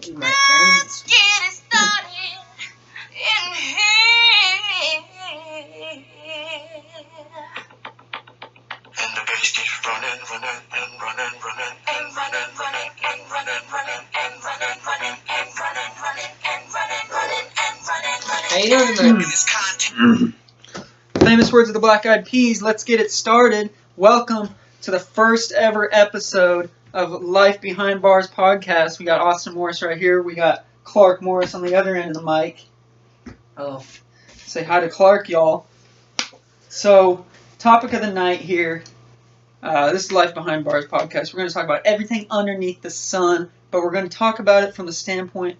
Do my thing. Let's get it started in here. And the bass keeps running and running and running and running and running and running and running and running. How you doing, man? Famous words of the Black Eyed Peas. Let's get it started. Welcome to the first ever episode of Life Behind Bars podcast. We got Austin Morris right here. We got Clark Morris on the other end of the mic. Hello. Say hi to Clark, y'all. So, topic of the night here. This is Life Behind Bars podcast. We're going to talk about everything underneath the sun, but we're going to talk about it from the standpoint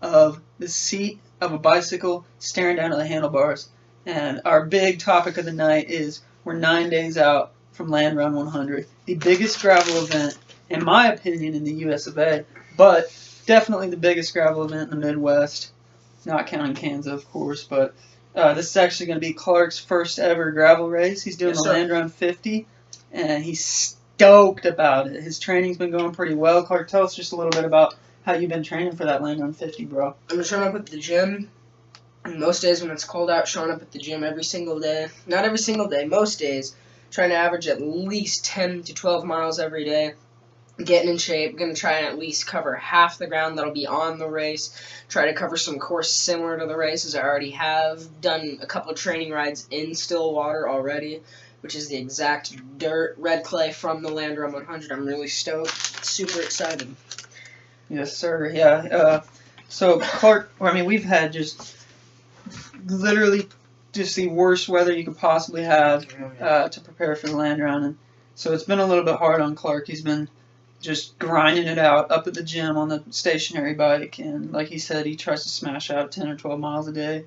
of the seat of a bicycle staring down at the handlebars. And our big topic of the night is we're 9 days out from Land Run 100, the biggest gravel event, in my opinion, in the US of A, but definitely the biggest gravel event in the Midwest, not counting Kansas, of course, but this is actually going to be Clark's first ever gravel race. He's doing the Land Run 50, and he's stoked about it. His training's been going pretty well. Clark, tell us just a little bit about how you've been training for that Land Run 50, bro. I'm showing up at the gym. Most days when it's cold out, showing up at the gym every single day. Not every single day, most days. Trying to average at least 10 to 12 miles every day. Getting in shape. Going to try and at least cover half the ground that'll be on the race. Try to cover some course similar to the race, as I already have. Done a couple of training rides in Stillwater already, which is the exact dirt, red clay from the Land Run 100. I'm really stoked. Super excited. Yes, sir. Yeah. So, Clark, we've had just literally just the worst weather you could possibly have to prepare for the Land Run, and so it's been a little bit hard on Clark. He's been just grinding it out up at the gym on the stationary bike, and like he said, he tries to smash out 10 or 12 miles a day,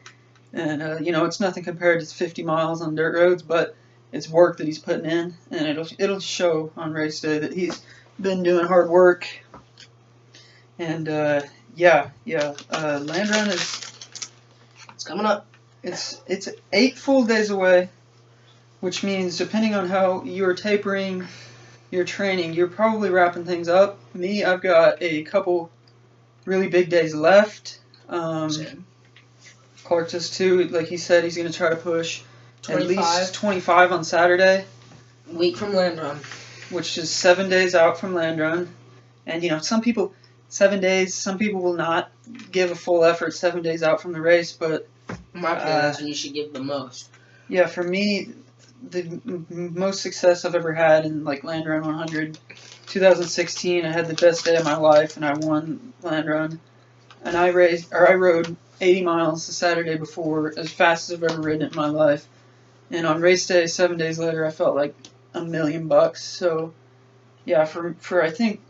and it's nothing compared to 50 miles on dirt roads, but it's work that he's putting in, and it'll show on race day that he's been doing hard work. And Land Run It's coming up. It's 8 full days away, which means depending on how you're tapering your training, you're probably wrapping things up. Me, I've got a couple really big days left. Clark does too. Like he said, he's going to try to push 25. At least 25 on Saturday. Week from Land Run. Which is 7 days out from Land Run. And, some people, 7 days, some people will not give a full effort 7 days out from the race, but in my opinion, that's when you should give the most. Yeah, for me, the most success I've ever had in Land Run 100, 2016, I had the best day of my life, and I won Land Run. And I rode 80 miles the Saturday before, as fast as I've ever ridden it in my life. And on race day, 7 days later, I felt like $1,000,000. So, yeah, for I think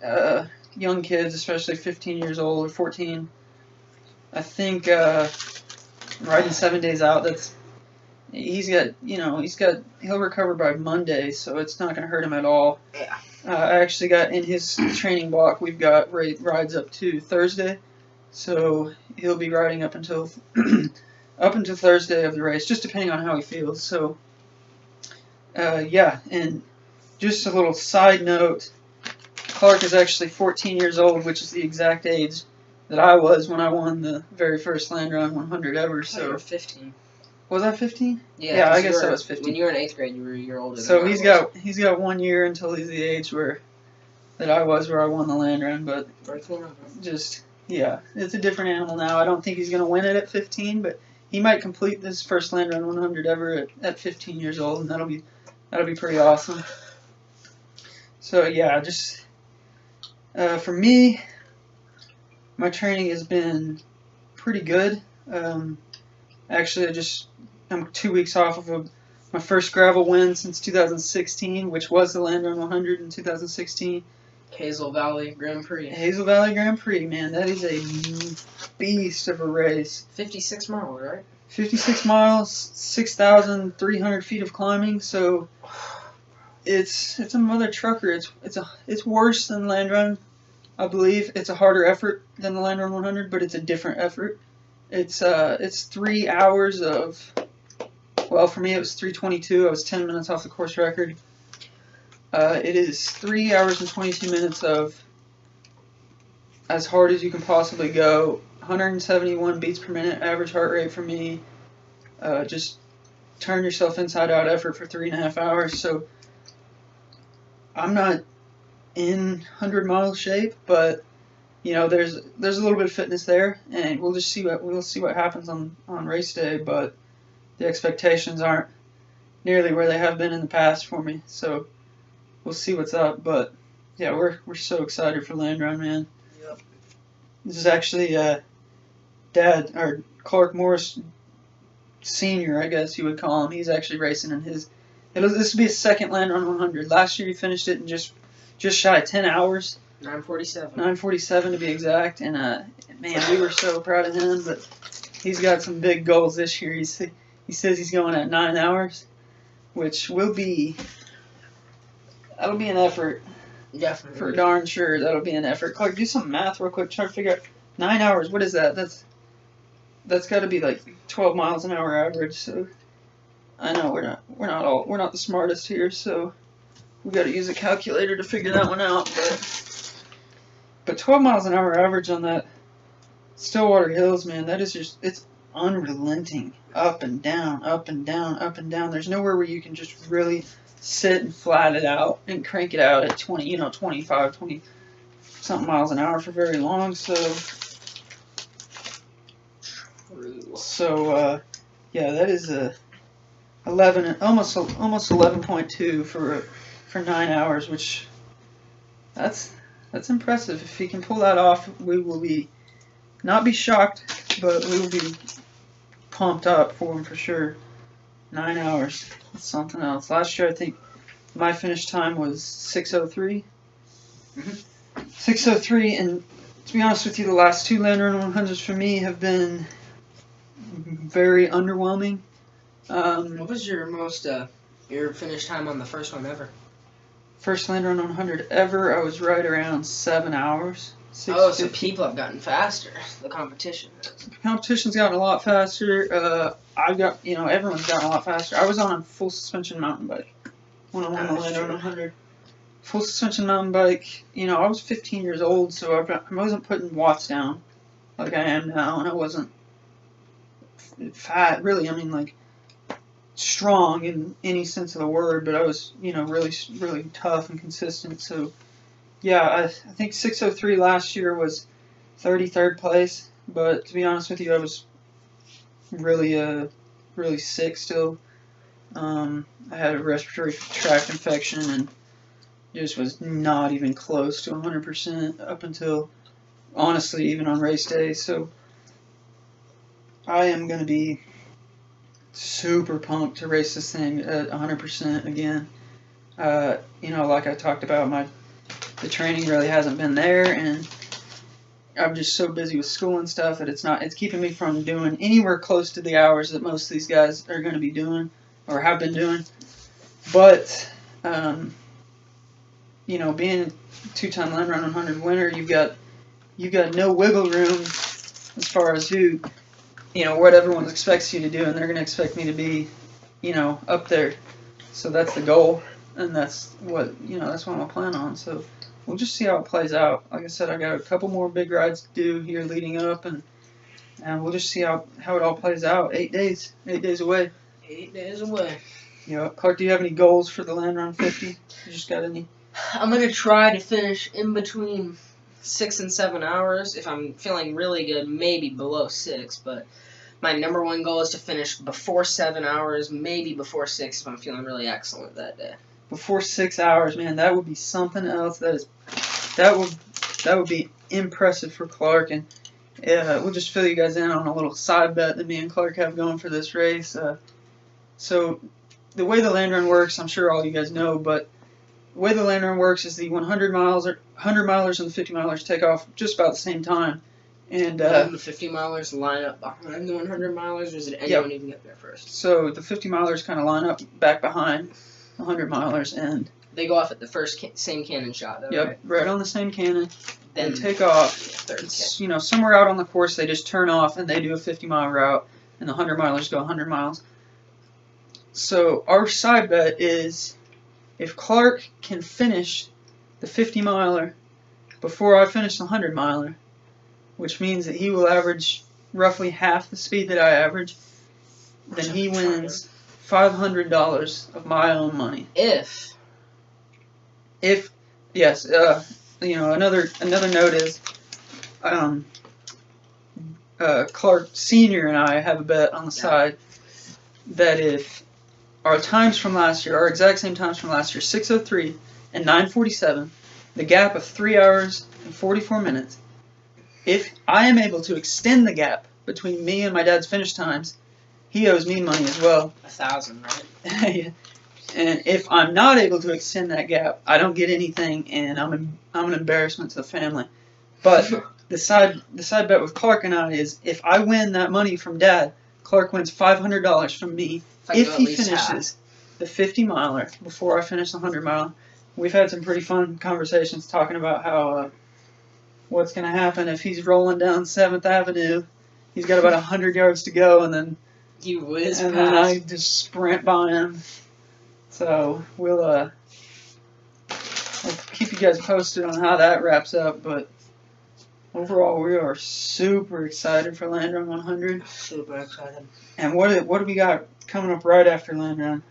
young kids, especially 15 years old or 14, I think riding 7 days out, he'll recover by Monday, so it's not going to hurt him at all. Yeah. I actually got in his training block, we've got rides up to Thursday, so he'll be riding up until Thursday of the race, just depending on how he feels. So, and just a little side note, Clark is actually 14 years old, which is the exact age that I was when I won the very first Land Run 100 ever. So you were 15. Was I 15? Yeah, I guess I was 15. When you were in 8th grade, you were a year older. So he's got 1 year until he's the age where I was where I won the Land Run. But it's a different animal now. I don't think he's going to win it at 15, but he might complete this first Land Run 100 ever at 15 years old, and that'll be pretty awesome. So yeah, just for me, my training has been pretty good. Actually, I'm 2 weeks off of my first gravel win since 2016, which was the Land Run 100 in 2016. Hazel Valley Grand Prix. Hazel Valley Grand Prix, man. That is a beast of a race. 56 miles, right? 56 miles, 6,300 feet of climbing, so it's a mother trucker. It's worse than Land Run, I believe. It's a harder effort than the Land Run 100, but it's a different effort. It's 3 hours of, well, for me it was 3:22. I was 10 minutes off the course record. It is 3 hours and 22 minutes of as hard as you can possibly go. 171 beats per minute average heart rate for me. Just turn yourself inside out effort for 3.5 hours. So I'm not in 100 mile shape, but you know there's a little bit of fitness there, and we'll see what happens on race day. But the expectations aren't nearly where they have been in the past for me, so we'll see what's up. But yeah, we're so excited for Land Run, man. Yep. This is actually Dad, or Clark Morris Senior, I guess you would call him. He's actually racing in his. This will be his second Land Run 100. Last year he finished it in just shy of 10 hours. 9:47. 9:47 to be exact. And man, we were so proud of him. But he's got some big goals this year. He says he's going at 9 hours, which that'll be an effort. Definitely. For darn sure, that'll be an effort. Clark, do some math real quick. Try to figure out 9 hours. What is that? That's got to be like 12 miles an hour average. So I know we're not the smartest here. So we got to use a calculator to figure that one out. But 12 miles an hour average on that Stillwater Hills, man, that is just, it's unrelenting. Up and down, up and down, up and down. There's nowhere where you can just really sit and flat it out and crank it out at 25, 20 something miles an hour for very long. So yeah, that is a 11, almost 11.2 for 9 hours, which that's impressive. If he can pull that off, we will not be shocked, but we will be pumped up for him for sure. 9 hours, that's something else. Last year, I think my finish time was 6:03. 6:03, and to be honest with you, the last two Land Run 100s for me have been very underwhelming. What was your your finish time on the first one ever? First Land Run 100 ever, I was right around 7 hours. Oh, so people have gotten faster. The competition has. The competition's gotten a lot faster. Everyone's gotten a lot faster. I was on a full suspension mountain bike when I won the Land Run 100. Full suspension mountain bike. I was 15 years old, so I wasn't putting watts down like I am now, and I wasn't fat, really. I mean, like, strong in any sense of the word, but I was, really, really tough and consistent. So, yeah, I think 6:03 last year was 33rd place, but to be honest with you, I was really, really sick still. I had a respiratory tract infection and just was not even close to 100% up until, honestly, even on race day. So I am going to be super pumped to race this thing at 100% again. Like I talked about, the training really hasn't been there, and I'm just so busy with school and stuff that it's keeping me from doing anywhere close to the hours that most of these guys are going to be doing or have been doing. But being a two-time Land Run 100 winner, you've got no wiggle room as far as what everyone expects you to do, and they're going to expect me to be, up there. So that's the goal, and that's what I'm planning on. So we'll just see how it plays out. Like I said, I got a couple more big rides to do here leading up, and we'll just see how it all plays out. 8 days away. 8 days away. Clark, do you have any goals for the Land Run 50? You just got any? I'm going to try to finish in between 6 and 7 hours. If I'm feeling really good, maybe below 6, but my number one goal is to finish before 7 hours, maybe before 6 if I'm feeling really excellent that day. Before 6 hours, man, that would be something else. That would be impressive for Clark, and we'll just fill you guys in on a little side bet that me and Clark have going for this race. So the way the Land Run works, I'm sure all you guys know, but the way the Land Run works is the 100 milers and the 50 milers take off just about the same time. And the 50 milers line up behind the 100 milers, or does anyone even get there first? So the 50 milers kind of line up back behind the 100 milers, and they go off at the same cannon shot, though, right on the same cannon. Then they take off. Somewhere out on the course, they just turn off and they do a 50-mile route, and the 100 milers go 100 miles. So our side bet is if Clark can finish the 50 miler before I finish the 100-miler, which means that he will average roughly half the speed that I average. Then he wins $500 of my own money. If yes, another note is, Clark Sr. and I have a bet on the side that if our times from last year, our exact same times from last year, 6:03 and 9:47, the gap of 3 hours and 44 minutes, if I am able to extend the gap between me and my dad's finish times, he owes me money as well. 1,000, right? Yeah. And if I'm not able to extend that gap, I don't get anything, and I'm an embarrassment to the family. But the side bet with Clark and I is, if I win that money from Dad, Clark wins $500 from me if he finishes the 50-miler before I finish the 100-miler. We've had some pretty fun conversations talking about how what's going to happen if he's rolling down 7th Avenue. He's got about 100 yards to go, and then then I just sprint by him. So we'll keep you guys posted on how that wraps up. But overall, we are super excited for Land Run 100. Super excited. And what do we got coming up right after Land Run?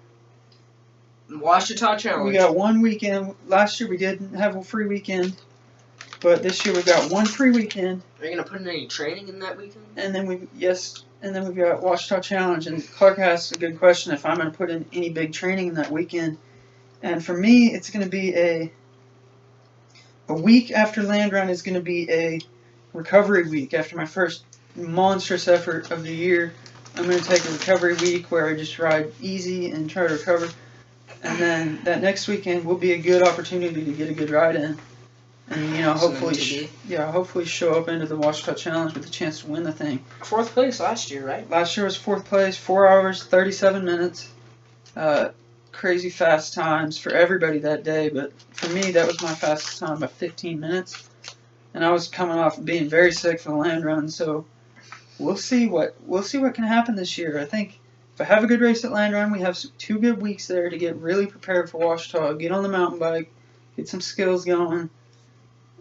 Washita Challenge. We got one weekend. Last year we didn't have a free weekend, but this year we've got one free weekend. Are you gonna put in any training in that weekend? And then we've got Washita Challenge. And Clark asked a good question: if I'm gonna put in any big training in that weekend. And for me, it's gonna be a week after Land Run is gonna be a recovery week. After my first monstrous effort of the year, I'm gonna take a recovery week where I just ride easy and try to recover. And then that next weekend will be a good opportunity to get a good ride in, and hopefully show up into the Washita Challenge with a chance to win the thing. 4th place last year, right? Last year was 4th place, 4 hours 37 minutes. Crazy fast times for everybody that day, but for me that was my fastest time by 15 minutes. And I was coming off of being very sick for the Land Run, so we'll see what can happen this year. I think if I have a good race at Land Run, we have 2 good weeks there to get really prepared for Washita, get on the mountain bike, get some skills going,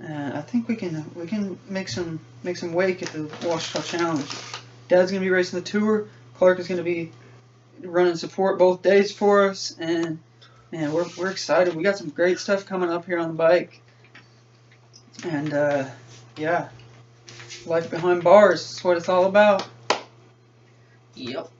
and I think we can make some wake at the Washita Challenge. Dad's gonna be racing the Tour. Clark is gonna be running support both days for us, and we're excited. We got some great stuff coming up here on the bike, and life behind bars is what it's all about. Yep.